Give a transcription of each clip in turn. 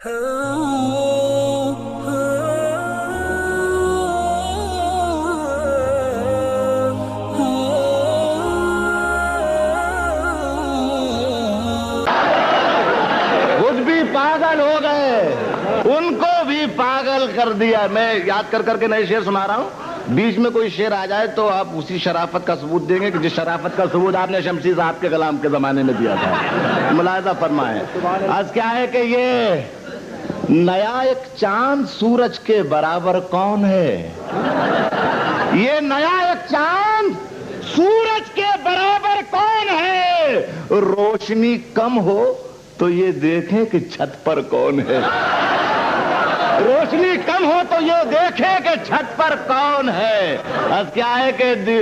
بھی پاگل ہو گئے، ان کو بھی پاگل کر دیا۔ میں یاد کر کے نئے شعر سنا رہا ہوں، بیچ میں کوئی شعر آ جائے تو آپ اسی شرافت کا ثبوت دیں گے کہ جس شرافت کا ثبوت آپ نے شمسی صاحب کے کلام کے زمانے میں دیا تھا۔ ملاحظہ فرمائیں، آج کیا ہے کہ یہ نیا ایک چاند سورج کے برابر کون ہے؟ یہ نیا ایک چاند سورج کے برابر کون ہے؟ روشنی کم ہو تو یہ دیکھیں کہ چھت پر کون ہے، روشنی کم ہو تو یہ دیکھیں کہ چھت پر کون ہے۔ اب کیا ہے کہ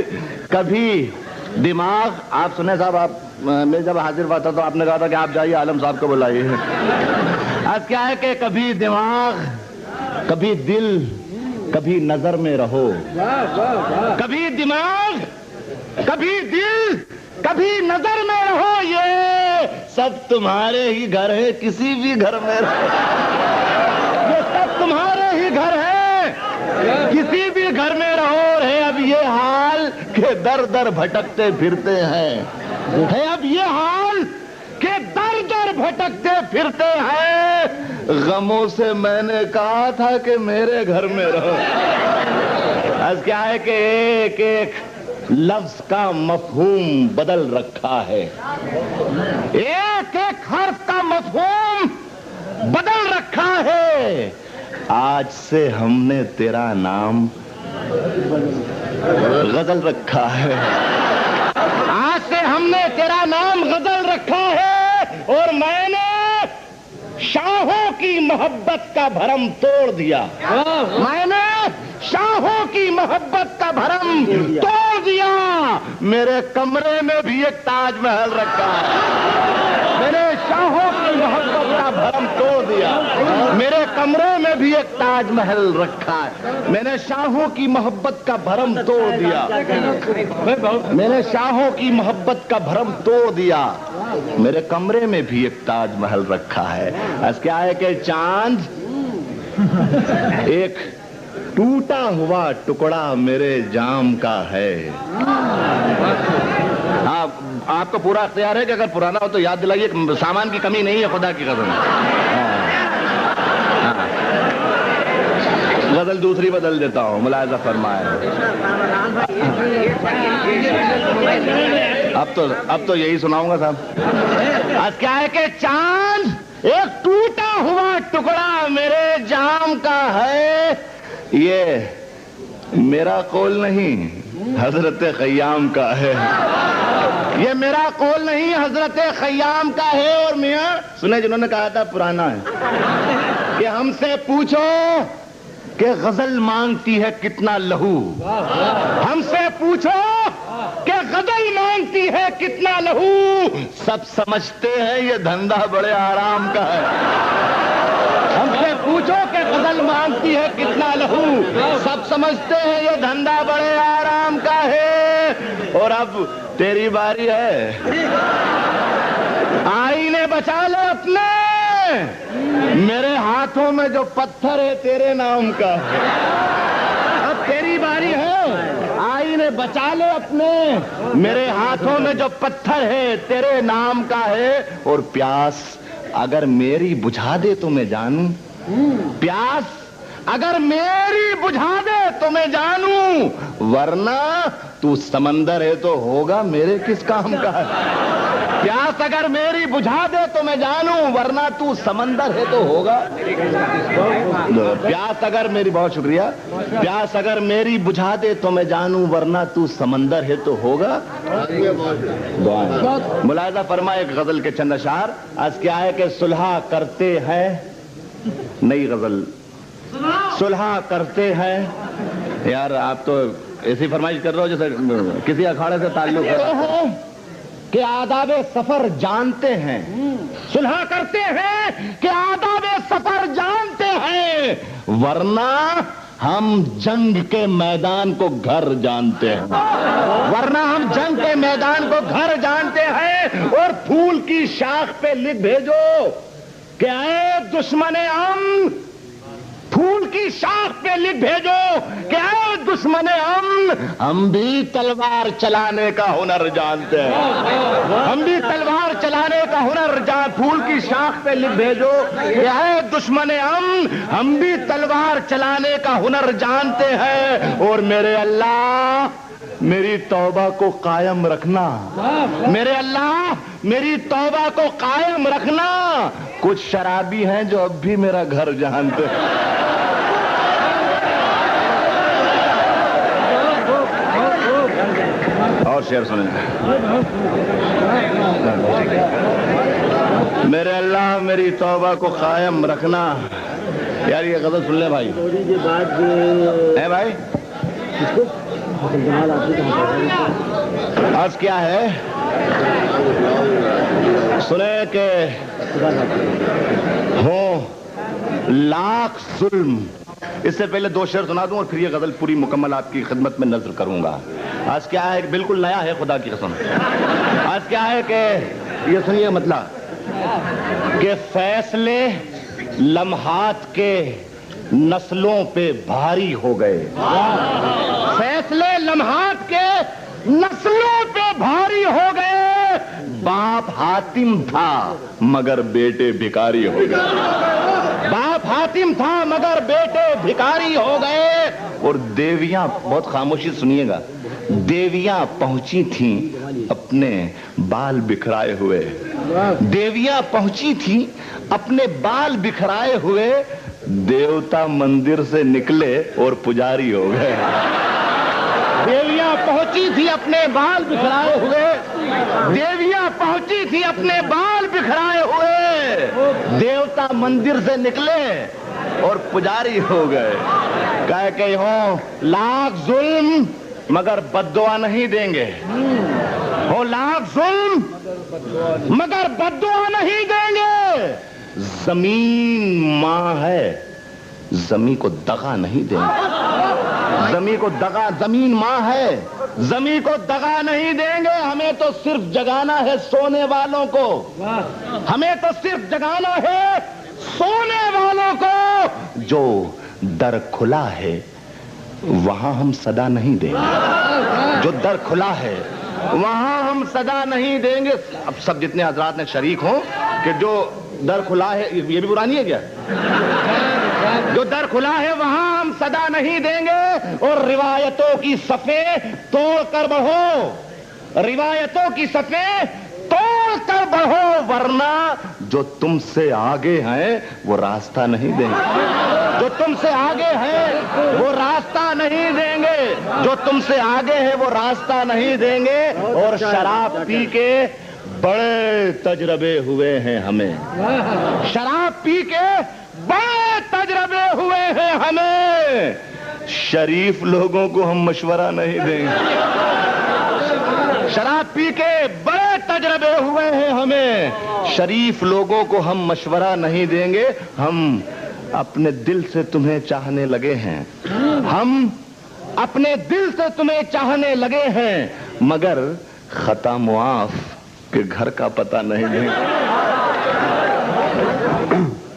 کبھی دماغ، آپ سنیں صاحب، آپ میں جب حاضر ہوا تھا تو آپ نے کہا تھا کہ آپ جائیے عالم صاحب کو بلائیے۔ اب کیا ہے کہ کبھی دماغ، کبھی دل، کبھی نظر میں رہو، کبھی دماغ، کبھی دل، کبھی نظر میں رہو، یہ سب تمہارے ہی گھر ہے، کسی بھی گھر میں رہو، یہ سب تمہارے ہی گھر ہے، کسی بھی گھر میں رہو۔ ہے اب یہ حال کہ در در بھٹکتے پھرتے ہیں، ہے اب یہ حال کہ در در بھٹکتے پھرتے ہیں، غموں سے میں نے کہا تھا کہ میرے گھر میں رہو۔ آج کیا ہے کہ ایک ایک لفظ کا مفہوم بدل رکھا ہے، ایک ایک حرف کا مفہوم بدل رکھا ہے۔ آج سے ہم نے تیرا نام غزل رکھا ہے، آج سے ہم نے تیرا نام غزل رکھا ہے، اور میں نے شاہوں کی محبت کا بھرم توڑ دیا، میں نے شاہوں کی محبت کا بھرم توڑ دیا۔ میرے کمرے میں بھی ایک تاج محل رکھا ہے، میں نے شاہوں کی محبت کا بھرم توڑ دیا، میرے کمرے میں بھی ایک تاج محل رکھا ہے، میں نے شاہوں کی محبت کا بھرم توڑ دیا، میں نے شاہوں کی محبت کا بھرم توڑ دیا، میرے کمرے میں بھی ایک تاج محل رکھا ہے۔ اس کیا ہے کہ چاند ایک ٹوٹا ہوا ٹکڑا میرے جام کا ہے۔ آپ کو پورا اختیار ہے کہ اگر پرانا ہو تو یاد دلائیے، سامان کی کمی نہیں ہے، خدا کی قسم۔ غزل دوسری بدل دیتا ہوں، ملاحظہ فرمائے۔ اب تو یہی سناؤں گا صاحب۔ آج کیا ہے کہ چاند ایک ٹوٹا ہوا ٹکڑا میرے جام کا ہے، یہ میرا قول نہیں حضرت خیام کا ہے، یہ میرا قول نہیں حضرت خیام کا ہے۔ اور میاں سنے جنہوں نے کہا تھا پرانا ہے، کہ ہم سے پوچھو کہ غزل مانگتی ہے کتنا لہو، ہم سے پوچھو کہ غزل مانگتی ہے کتنا لہو، سب سمجھتے ہیں یہ دھندا بڑے آرام کا ہے۔ ہم سے پوچھو کہ غزل مانگتی ہے کتنا لہو، سب سمجھتے ہیں یہ دھندا بڑے آرام کا ہے۔ اور اب تیری باری ہے، آئینے بچا لے اپنے، میرے ہاتھوں میں جو پتھر ہے تیرے نام کا ہے۔ اب تیری باری ہے، آئینے بچا لے اپنے، میرے ہاتھوں میں جو پتھر ہے تیرے نام کا ہے۔ اور پیاس اگر میری بجھا دے تو میں جانوں، پیاس اگر میری بجھا دے تو میں جانوں، ورنہ تو سمندر ہے تو ہوگا میرے کس کام کا ہے۔ پیاس اگر میری بجھا دے تو میں جانوں، ورنہ تو سمندر ہے تو ہوگا۔ پیاس اگر میری، بہت شکریہ، پیاس اگر میری بجھا دے تو میں جانوں، ورنہ تو سمندر ہے تو ہوگا۔ ملاحظہ فرمائے ایک غزل کے چند اشعار۔ آج کیا ہے کہ صلح کرتے ہیں، نئی غزل، صلح کرتے ہیں۔ یار آپ تو ایسی فرمائش کر رہے ہو جیسے کسی اکھاڑے سے تعلق ہے، کہ آداب سفر جانتے ہیں، صلح کرتے ہیں کہ آداب سفر جانتے ہیں، ورنہ ہم جنگ کے میدان کو گھر جانتے ہیں، ورنہ ہم جنگ کے میدان کو گھر جانتے ہیں۔ اور پھول کی شاخ پہ لکھ بھیجو کہ اے دشمن امن پھول کی شاخ پہ لکھ بھیجو کہ اے دشمن امن ہم بھی تلوار چلانے کا ہنر جانتے ہیں، ہم بھی تلوار چلانے کا ہنر پھول کی شاخ پہ لکھ بھیجو کہ اے دشمن امن ہم بھی تلوار چلانے کا ہنر جانتے ہیں، اور میرے اللہ میری توبہ کو قائم رکھنا، میرے اللہ میری توبہ کو قائم رکھنا۔ کچھ شرابی ہیں جو اب بھی میرا گھر جانتے ہیں۔ اور شعر سنیں، میرے اللہ میری توبہ کو قائم رکھنا۔ یار یہ غزل سن لے بھائی، ہے بھائی؟ آج کیا ہے سنے کہ ہوں لاکھ ظلم۔ اس سے پہلے دو شعر سنا دوں اور پھر یہ غزل پوری مکمل آپ کی خدمت میں نظر کروں گا۔ آج کیا ہے، بالکل نیا ہے خدا کی قسم۔ آج کیا ہے کہ یہ سنیے مطلب کہ فیصلے لمحات کے نسلوں پہ بھاری ہو گئے، فیصلے لمحات کے نسلوں پہ بھاری ہو گئے، باپ حاتم تھا مگر بیٹے بھکاری ہو گئے، باپ حاتم تھا مگر بیٹے بھکاری ہو گئے۔ اور دیویاں، بہت خاموشی سنیے گا، دیویاں پہنچی تھیں اپنے بال بکھرائے ہوئے، دیویاں پہنچی تھیں اپنے بال بکھرائے ہوئے، دیوتا مندر سے نکلے اور پجاری ہو گئے۔ دیویاں پہنچی تھی اپنے بال بکھرائے ہوئے، دیویاں پہنچی تھی اپنے بال بکھرائے ہوئے، دیوتا مندر سے نکلے اور پجاری ہو گئے۔ کہہ کہ ہوں لاکھ ظلم مگر بد دعا نہیں دیں گے، ہو لاکھ ظلم مگر بد دعا نہیں دیں گے، زمین ماں ہے زمین کو دغا نہیں دیں گے، زمین کو دغا، زمین ماں ہے زمین کو دغا نہیں دیں گے، ہمیں تو صرف جگانا ہے سونے والوں کو، ہمیں تو صرف جگانا ہے سونے والوں کو، جو در کھلا ہے وہاں ہم صدا نہیں دیں گے، جو در کھلا ہے وہاں ہم صدا نہیں دیں گے۔ اب سب جتنے حضرات نے شریک ہوں کہ جو در کھلا ہے، یہ بھی برانی ہے کیا؟ جو در کھلا ہے وہاں ہم صدا نہیں دیں گے، اور روایتوں کی صفیں توڑ کر بڑھو، روایتوں کی صفیں توڑ کر بڑھو، ورنہ جو تم سے آگے ہیں وہ راستہ نہیں دیں گے، جو تم سے آگے ہیں وہ راستہ نہیں دیں گے، جو تم سے آگے ہیں وہ راستہ نہیں دیں گے۔ اور شراب پی کے بڑے تجربے ہوئے ہیں ہمیں، شراب پی کے بڑے تجربے ہوئے ہیں ہمیں، شریف لوگوں کو ہم مشورہ نہیں دیں گے، شراب پی کے بڑے تجربے ہوئے ہیں ہمیں، شریف لوگوں کو ہم مشورہ نہیں دیں گے، ہم اپنے دل سے تمہیں چاہنے لگے ہیں، ہم اپنے دل سے تمہیں چاہنے لگے ہیں، مگر خطا معاف کہ گھر کا پتہ نہیں دیں گے۔